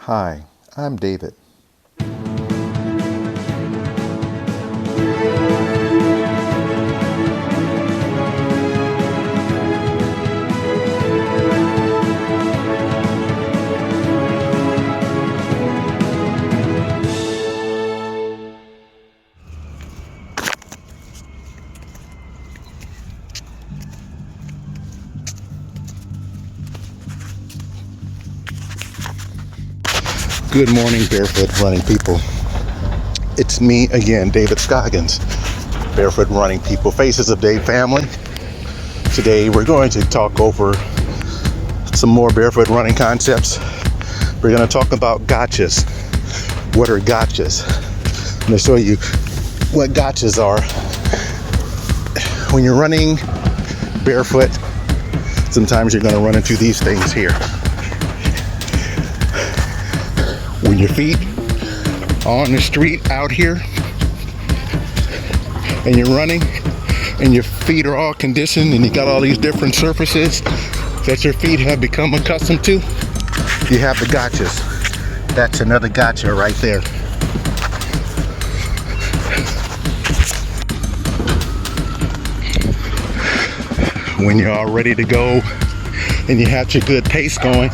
Hi, I'm David. Good morning, barefoot running people. It's me again, David Scoggins, barefoot running people, faces of Dave family. Today we're going to talk over some more barefoot running concepts. We're going to talk about gotchas. What are gotchas? I'm going to show you what gotchas are. When you're running barefoot, sometimes you're going to run into these things here. When your feet on the street out here and you're running and your feet are all conditioned and you got all these different surfaces that your feet have become accustomed to, you have the gotchas. That's another gotcha right there. When you're all ready to go and you have your good pace going,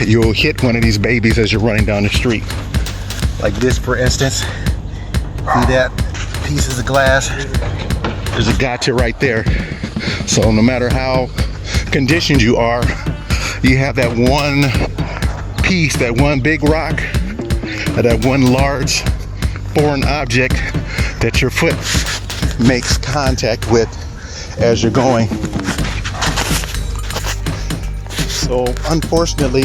you'll hit one of these babies as you're running down the street. Like this, for instance. See that? Pieces of glass. There's a gotcha right there. So no matter how conditioned you are, you have that one piece, that one big rock, or that one large foreign object that your foot makes contact with as you're going. So unfortunately,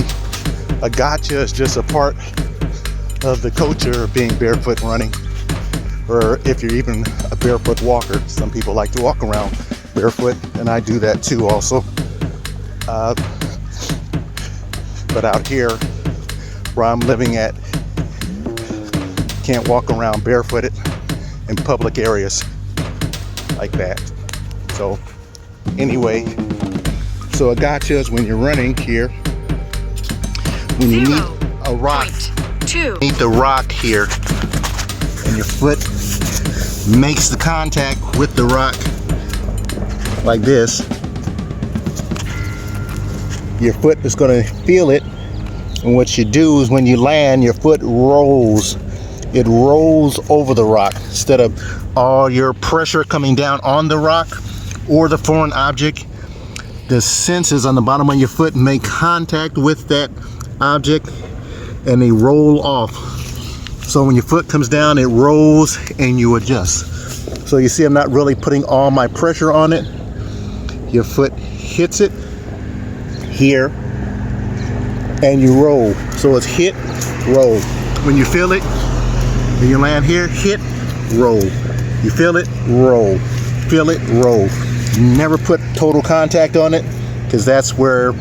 a gotcha is just a part of the culture of being barefoot running, or if you're even a barefoot walker. Some people like to walk around barefoot, and I do that too also. But out here where I'm living at, can't walk around barefooted in public areas like that. So anyway, so a gotcha is when you're running here, when you meet a rock, meet the rock here, and your foot makes the contact with the rock like this, your foot is going to feel it, and what you do is when you land, your foot rolls. It rolls over the rock instead of all your pressure coming down on the rock or the foreign object. The senses on the bottom of your foot make contact with that object and they roll off. So when your foot comes down, it rolls and you adjust. So you see, I'm not really putting all my pressure on it. Your foot hits it here and you roll. So it's hit, roll. When you feel it, when you land here, hit, roll. You feel it, roll. Feel it, roll. Never put total contact on it, because that's where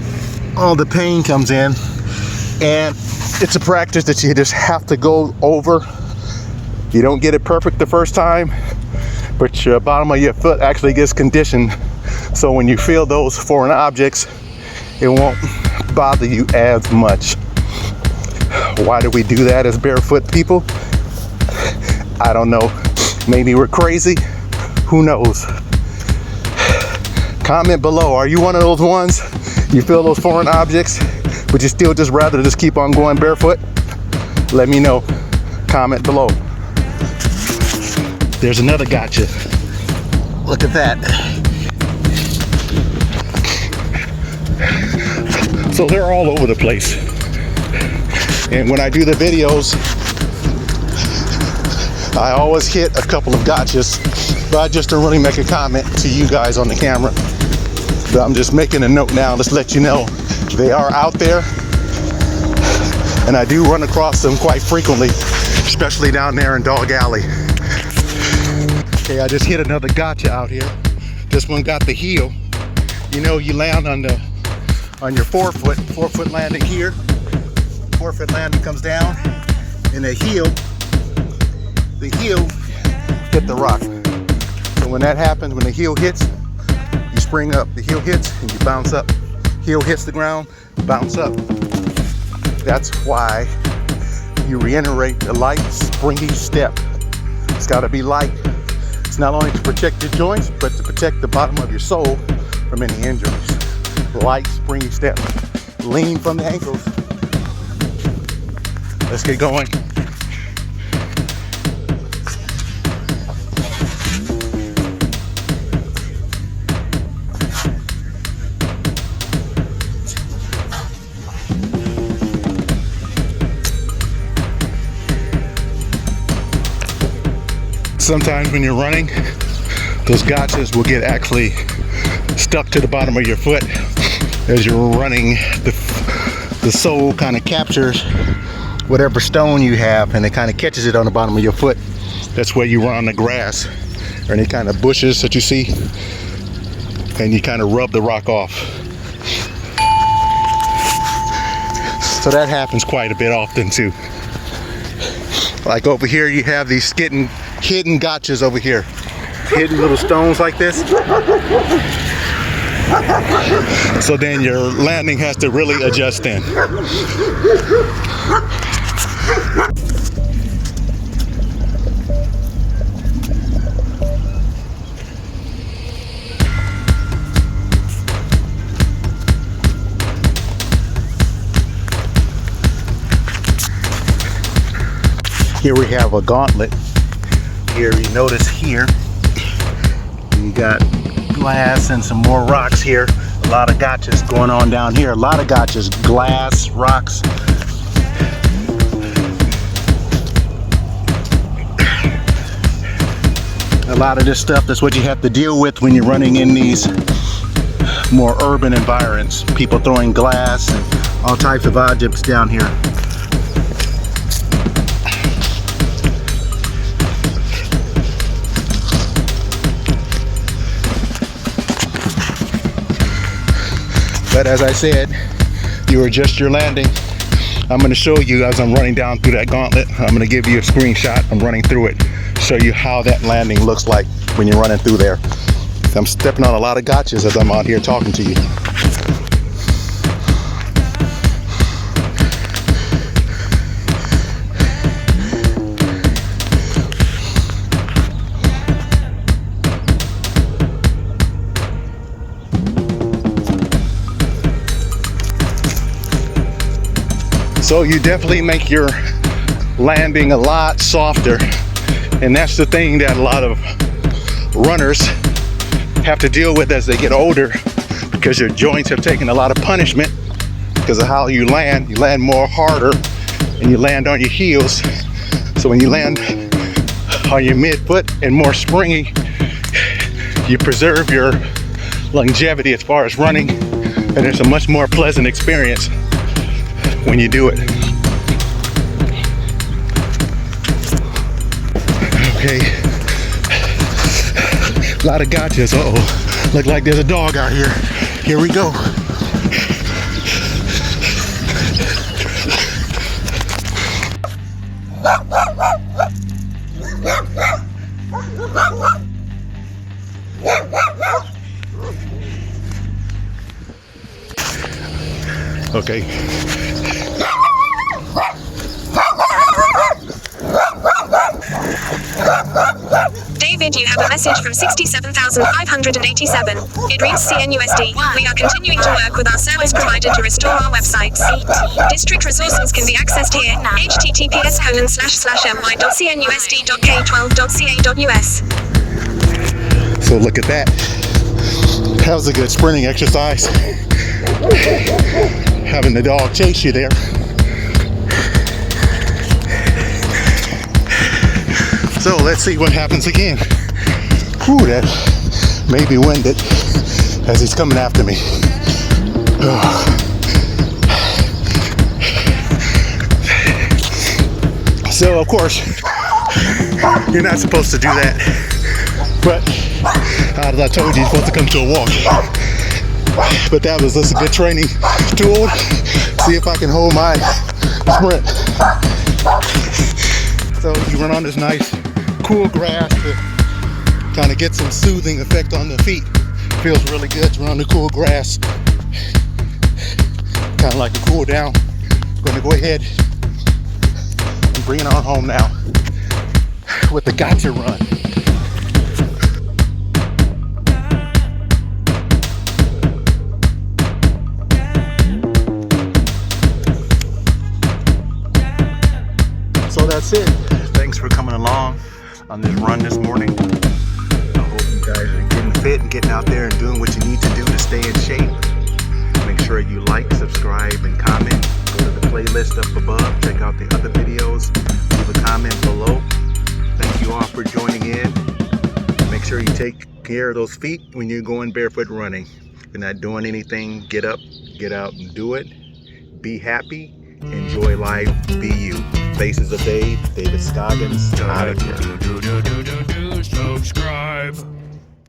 all the pain comes in. And it's a practice that you just have to go over. You don't get it perfect the first time, but your bottom of your foot actually gets conditioned. So when you feel those foreign objects, it won't bother you as much. Why do we do that as barefoot people? I don't know. Maybe we're crazy. Who knows? Comment below. Are you one of those ones? You feel those foreign objects, but you still just rather just keep on going barefoot? Let me know. Comment below. There's another gotcha. Look at that. So they're all over the place. And when I do the videos, I always hit a couple of gotchas, but I just don't really make a comment to you guys on the camera. But I'm just making a note now, just let you know they are out there, and I do run across them quite frequently, especially down there in Dog Alley. Okay, I just hit another gotcha out here. This one got the heel. You know, you land on your forefoot landing here. Forefoot landing comes down, and the heel hit the rock. So when that happens, when the heel hits, you spring up. The heel hits and you bounce up. Heel hits the ground, bounce up. That's why you reiterate the light, springy step. It's got to be light. It's not only to protect your joints, but to protect the bottom of your sole from any injuries. Light, springy step. Lean from the ankles. Let's get going. Sometimes when you're running, those gotchas will get actually stuck to the bottom of your foot as you're running. The sole kind of captures whatever stone you have, and it kind of catches it on the bottom of your foot. That's where you run on the grass or any kind of bushes that you see, and you kind of rub the rock off. So that happens quite a bit often too. Like over here, you have these hidden gotchas over here. Hidden little stones like this. So then your landing has to really adjust in. Here we have a gauntlet. Here you notice here you got glass and some more rocks here. A lot of gotchas going on down here. A lot of gotchas, glass, rocks. A lot of this stuff, that's what you have to deal with when you're running in these more urban environments. People throwing glass and all types of objects down here. But as I said, you adjust your landing. I'm going to show you as I'm running down through that gauntlet. I'm going to give you a screenshot. I'm running through it. Show you how that landing looks like when you're running through there. I'm stepping on a lot of gotchas as I'm out here talking to you. So you definitely make your landing a lot softer, and that's the thing that a lot of runners have to deal with as they get older, because your joints have taken a lot of punishment because of how you land. You land more harder and you land on your heels. So when you land on your midfoot and more springy, you preserve your longevity as far as running, and it's a much more pleasant experience when you do it. Okay, a lot of gotchas. Uh-oh, look like there's a dog out here. Here we go. Okay. David, you have a message from 67,587. It reads CNUSD. We are continuing to work with our service provider to restore our websites. District resources can be accessed here. https://my.cnusd.k12.ca.us. So look at that. That was a good sprinting exercise. Having the dog chase you there. So let's see what happens again. Whew, that made me winded as he's coming after me. So of course, you're not supposed to do that. But as I told you, you're supposed to come to a walk. But that was just a good training tool. See if I can hold my sprint. So you run on this nice cool grass to kind of get some soothing effect on the feet. Feels really good to run on the cool grass. Kind of like a cool down Going to go ahead and bring it on home now with the gotcha run. So that's it. Thanks for coming along on this run this morning. I hope you guys are getting fit and getting out there and doing what you need to do to stay in shape. Make sure you like, subscribe, and comment. Go to the playlist up above. Check out the other videos. Leave a comment below. Thank you all for joining in. Make sure you take care of those feet when you're going barefoot running. If you're not doing anything, get up, get out and do it. Be happy. Enjoy life. Be you. Faces of Dave, David Scoggins, out of here. Subscribe.